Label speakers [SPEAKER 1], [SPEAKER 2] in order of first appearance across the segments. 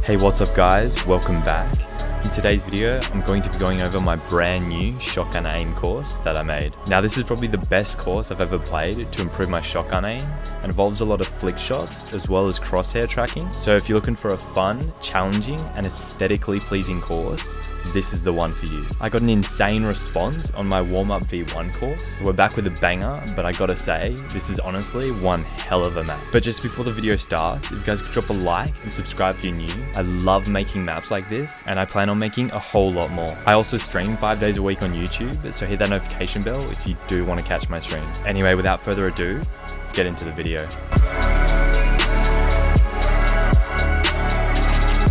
[SPEAKER 1] Hey, what's up guys, welcome back. In today's video, I'm going to be going over my brand new shotgun aim course that I made. Now this is probably the best course I've ever played to improve my shotgun aim and involves a lot of flick shots as well as crosshair tracking. So if you're looking for a fun, challenging and aesthetically pleasing course, this is the one for you. I got an insane response on my warm-up V1 course. We're back with a banger, but I gotta say, this is honestly one hell of a map. But just before the video starts, if you guys could drop a like and subscribe if you're new. I love making maps like this, and I plan on making a whole lot more. I also stream 5 days a week on YouTube, so hit that notification bell if you do want to catch my streams. Anyway, without further ado, let's get into the video.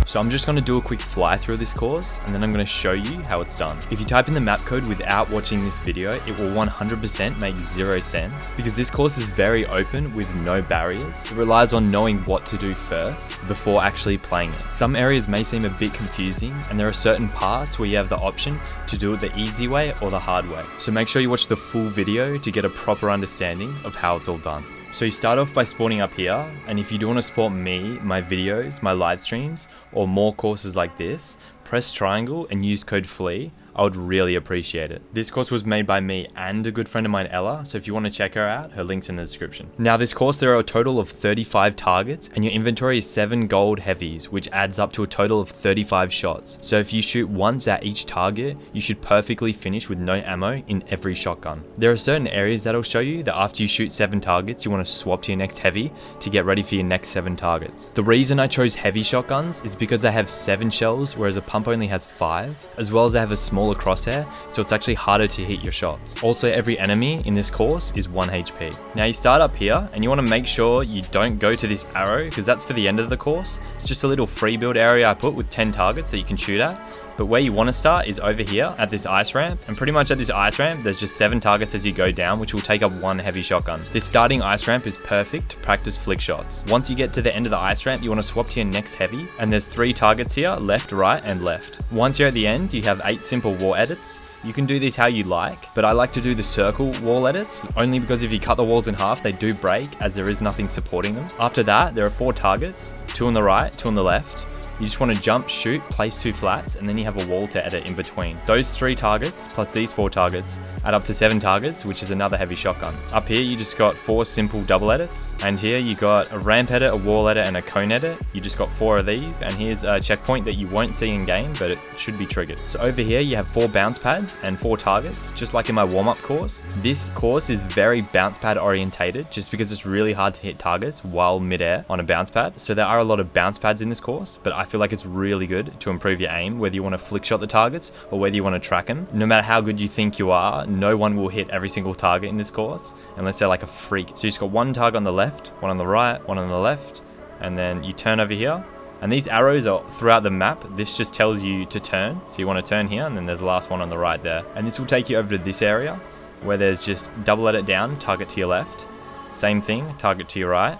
[SPEAKER 1] So I'm just going to do a quick fly through this course and then I'm going to show you how it's done. If you type in the map code without watching this video, it will 100% make 0 sense because this course is very open with no barriers. It relies on knowing what to do first before actually playing it. Some areas may seem a bit confusing and there are certain parts where you have the option to do it the easy way or the hard way. So make sure you watch the full video to get a proper understanding of how it's all done. So you start off by spawning up here, and if you do want to support me, my videos, my live streams, or more courses like this, press triangle and use code Flea. I would really appreciate it. This course was made by me and a good friend of mine, Ella, so if you want to check her out, her link's in the description. Now this course, there are a total of 35 targets and your inventory is 7 gold heavies, which adds up to a total of 35 shots. So if you shoot once at each target, you should perfectly finish with no ammo in every shotgun. There are certain areas that'll show you that after you shoot 7 targets, you want to swap to your next heavy to get ready for your next 7 targets. The reason I chose heavy shotguns is because they have 7 shells, whereas a pump only has 5, as well as they have a smaller crosshair, so it's actually harder to hit your shots. Also, every enemy in this course is 1 HP. Now you start up here and you want to make sure you don't go to this arrow because that's for the end of the course. It's just a little free build area I put with 10 targets that you can shoot at. But where you want to start is over here at this ice ramp, and pretty much at this ice ramp there's just 7 targets as you go down, which will take up 1 heavy shotgun. This starting ice ramp is perfect to practice flick shots. Once you get to the end of the ice ramp, you want to swap to your next heavy, and there's 3 targets here, left, right and left. Once you're at the end, you have 8 simple wall edits. You can do these how you like, but I like to do the circle wall edits, only because if you cut the walls in half, they do break as there is nothing supporting them. After that, there are 4 targets, 2 on the right, 2 on the left. You just want to jump, shoot, place 2 flats, and then you have a wall to edit in between. Those 3 targets, plus these 4 targets, add up to 7 targets, which is another heavy shotgun. Up here, you just got 4 simple double edits, and here you got a ramp edit, a wall edit, and a cone edit. You just got 4 of these, and here's a checkpoint that you won't see in game, but it should be triggered. So over here, you have 4 bounce pads and 4 targets, just like in my warm-up course. This course is very bounce pad orientated, just because it's really hard to hit targets while midair on a bounce pad. So there are a lot of bounce pads in this course, but I feel like it's really good to improve your aim, whether you want to flick shot the targets or whether you want to track them. No matter how good you think you are, no one will hit every single target in this course unless they're like a freak. So you just got 1 target on the left, 1 on the right, 1 on the left, and then you turn over here. And these arrows are throughout the map. This just tells you to turn. So you want to turn here, and then there's the last one on the right there. And this will take you over to this area where there's just double edit down, target to your left. Same thing, target to your right.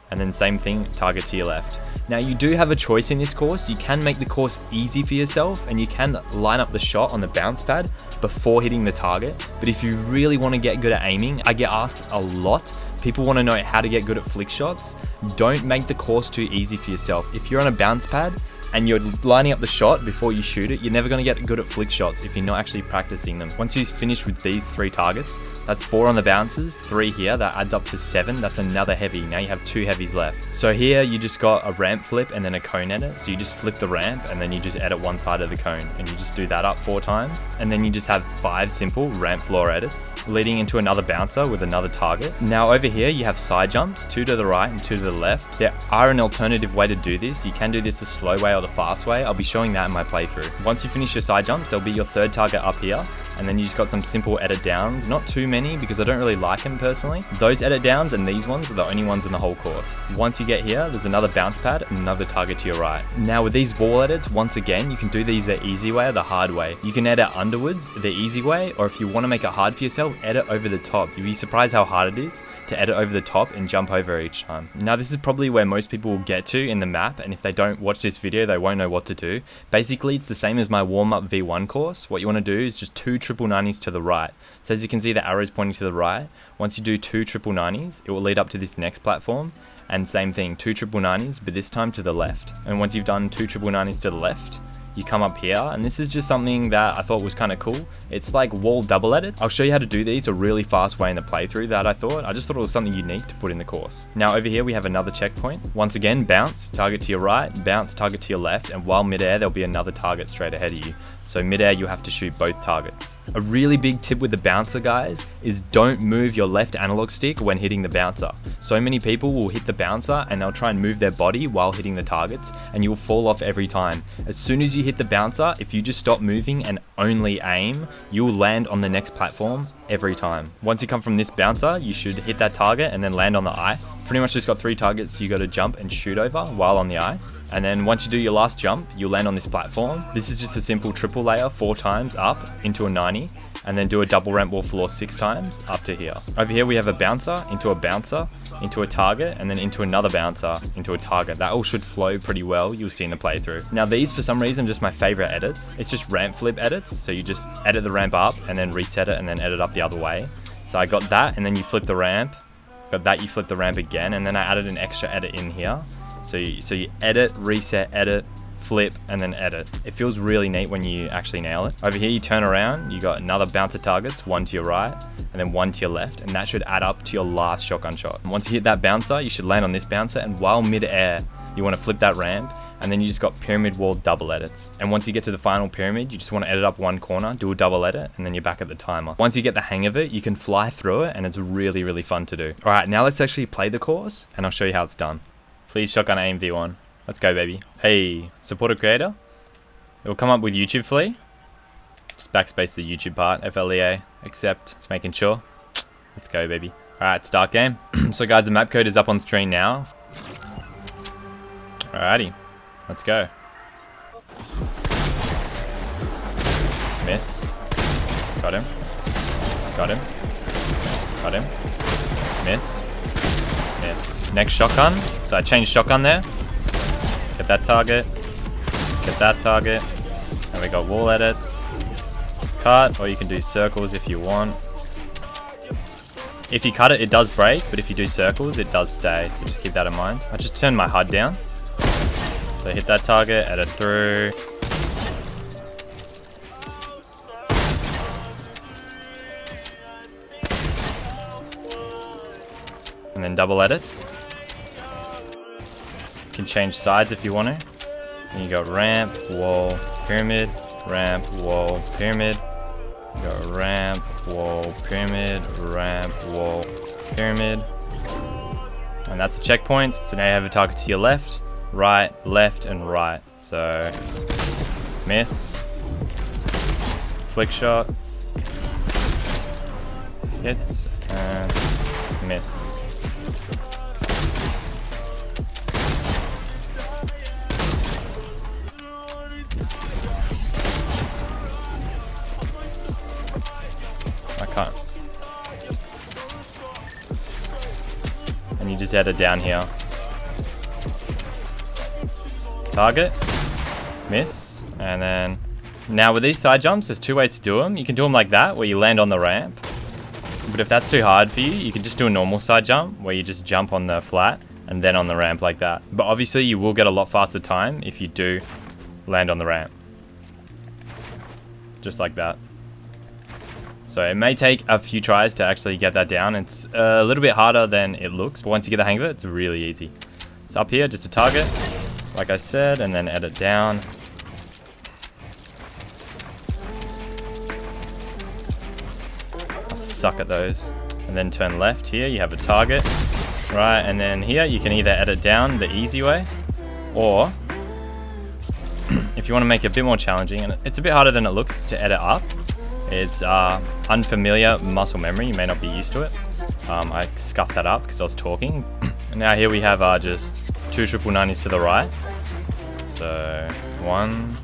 [SPEAKER 1] And then same thing, target to your left. Now you do have a choice in this course. You can make the course easy for yourself and you can line up the shot on the bounce pad before hitting the target. But if you really want to get good at aiming, I get asked a lot. People want to know how to get good at flick shots. Don't make the course too easy for yourself. If you're on a bounce pad and you're lining up the shot before you shoot it, you're never going to get good at flick shots if you're not actually practicing them. Once you finish with these 3 targets, that's 4 on the bounces, 3 here, that adds up to 7, that's another heavy. Now you have 2 heavies left. So here you just got a ramp flip and then a cone edit. So you just flip the ramp and then you just edit one side of the cone and you just do that up 4 times. And then you just have 5 simple ramp floor edits leading into another bouncer with another target. Now over here you have side jumps, 2 to the right and 2 to the left. There are an alternative way to do this. You can do this the slow way or the fast way. I'll be showing that in my playthrough. Once you finish your side jumps, there'll be your 3rd target up here. And then you just got some simple edit downs, not too many because I don't really like them personally. Those edit downs and these ones are the only ones in the whole course. Once you get here, there's another bounce pad and another target to your right. Now with these wall edits, once again, you can do these the easy way or the hard way. You can edit underwards the easy way, or if you want to make it hard for yourself, edit over the top. You'll be surprised how hard it is to edit over the top and jump over each time. Now this is probably where most people will get to in the map, and if they don't watch this video they won't know what to do. Basically it's the same as my warm-up V1 course. What you want to do is just 2 triple 90s to the right. So as you can see the arrows pointing to the right, once you do 2 triple 90s it will lead up to this next platform, and same thing, 2 triple 90s but this time to the left. And once you've done 2 triple 90s to the left, you come up here, and this is just something that I thought was kind of cool. It's like wall double edit. I'll show you how to do these a really fast way in the playthrough that I just thought it was something unique to put in the course. Now over here we have another checkpoint. Once again, bounce, target to your right, bounce, target to your left, and while midair there'll be another target straight ahead of you. So midair you have to shoot both targets. A really big tip with the bouncer, guys, is don't move your left analog stick when hitting the bouncer. So many people will hit the bouncer and they'll try and move their body while hitting the targets, and you'll fall off every time. As soon as you hit the bouncer, if you just stop moving and only aim, you'll land on the next platform every time. Once you come from this bouncer, you should hit that target and then land on the ice. Pretty much just got 3 targets you got to jump and shoot over while on the ice. And then once you do your last jump, you'll land on this platform. This is just a simple triple layer 4 times up into a 90, and then do a double ramp wall floor 6 times up to here. Over here we have a bouncer, into a target, and then into another bouncer, into a target. That all should flow pretty well, you'll see in the playthrough. Now these for some reason are just my favorite edits. It's just ramp flip edits, so you just edit the ramp up and then reset it and then edit up the other way. So I got that, and then you flip the ramp, got that, you flip the ramp again, and then I added an extra edit in here. So you edit, reset, edit, flip, and then edit. It feels really neat when you actually nail it. Over here you turn around, you got another bouncer targets, 1 to your right and then 1 to your left, and that should add up to your last shotgun shot. And once you hit that bouncer, you should land on this bouncer, and while mid-air you want to flip that ramp, and then you just got pyramid wall double edits. And once you get to the final pyramid, you just want to edit up 1 corner, do a double edit, and then you're back at the timer. Once you get the hang of it, you can fly through it, and it's really, really fun to do. Alright, now let's actually play the course and I'll show you how it's done. Please shotgun aim V1. Let's go, baby. Hey, support a creator. It will come up with YouTube Flea. Just backspace the YouTube part. FLEA. Accept. It's making sure. Let's go, baby. Alright, start game. So guys, the map code is up on screen now. Alrighty. Let's go. Miss. Got him. Got him. Got him. Miss. Miss. Next shotgun. So I changed shotgun there. Get that target. Get that target. And we got wall edits. Cut, or you can do circles if you want. If you cut it, it does break, but if you do circles, it does stay. So just keep that in mind. I just turned my HUD down. So hit that target, edit through. And then double edits. You can change sides if you want to. And you got ramp, wall, pyramid, ramp, wall, pyramid. You got ramp, wall, pyramid, ramp, wall, pyramid. And that's a checkpoint. So now you have a target to your left, left, and right. So miss, flick shot, hits, and miss. I can't. And you just edit down here. Target, miss, and then now with these side jumps, there's 2 ways to do them. You can do them like that, where you land on the ramp. But if that's too hard for you, you can just do a normal side jump, where you just jump on the flat and then on the ramp like that. But obviously you will get a lot faster time if you do land on the ramp. Just like that. So it may take a few tries to actually get that down. It's a little bit harder than it looks, but once you get the hang of it, it's really easy. So up here, just a target, like I said, and then edit down. I suck at those. And then turn left here, you have a target, right? And then here, you can either edit down the easy way, or if you want to make it a bit more challenging, and it's a bit harder than it looks to edit up. It's unfamiliar muscle memory. You may not be used to it. I scuffed that up because I was talking. And now here we have just 2 triple 90s to the right. So 1,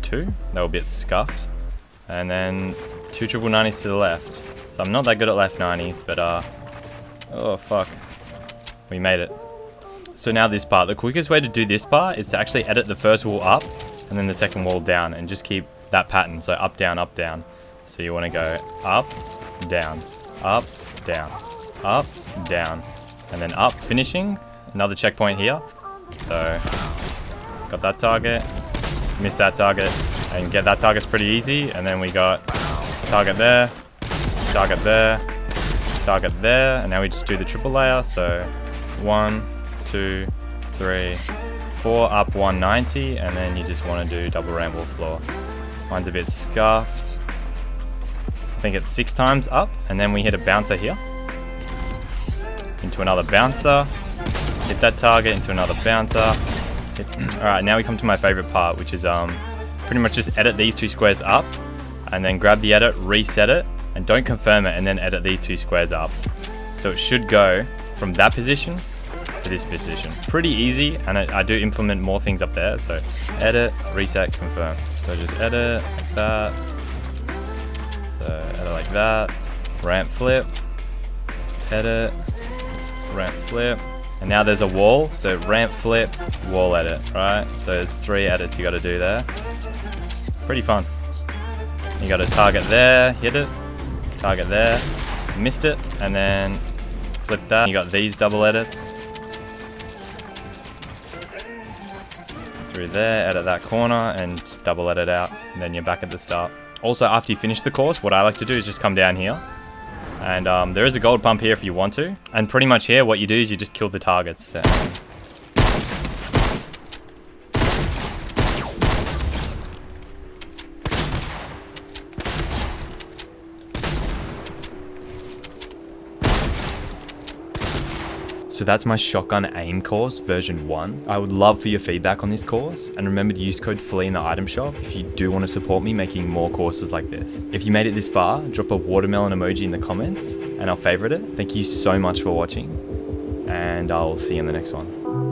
[SPEAKER 1] 2. They were a bit scuffed. And then 2 triple 90s to the left. So So I'm not that good at left 90s, but oh fuck. We made it. So now this part. The quickest way to do this part is to actually edit the first wall up and then the second wall down and just keep that pattern. So up, down, up, down. So you want to go up, down, up, down, up, down, and then up, finishing. Another checkpoint here. So got that target, missed that target, and get that target's pretty easy. And then we got target there, target there, target there, and now we just do the triple layer. So 1, 2, 3, 4, up 190, and then you just want to do double ramp wall floor. Mine's a bit scuffed. I think it's 6 times up, and then we hit a bouncer here. Into another bouncer. Hit that target, into another bouncer. Alright, now we come to my favorite part, which is pretty much just edit these 2 squares up, and then grab the edit, reset it, and don't confirm it, and then edit these 2 squares up. So it should go from that position to this position. Pretty easy, and I do implement more things up there. So edit, reset, confirm. So just edit like that. So edit like that. Ramp flip. Edit. Ramp flip. And now there's a wall. So ramp flip, wall edit, right? So there's 3 edits you got to do there. Pretty fun. You got to target there, hit it. Target there, missed it, and then flip that. You got these double edits. Through there, edit that corner, and double edit out, and then you're back at the start. Also, after you finish the course, what I like to do is just come down here, and there is a gold pump here if you want to, and pretty much here, what you do is you just kill the targets. So that's my shotgun aim course version 1. I would love for your feedback on this course, and remember to use code Flea in the item shop if you do want to support me making more courses like this. If you made it this far, drop a watermelon emoji in the comments and I'll favorite it. Thank you so much for watching, and I'll see you in the next one.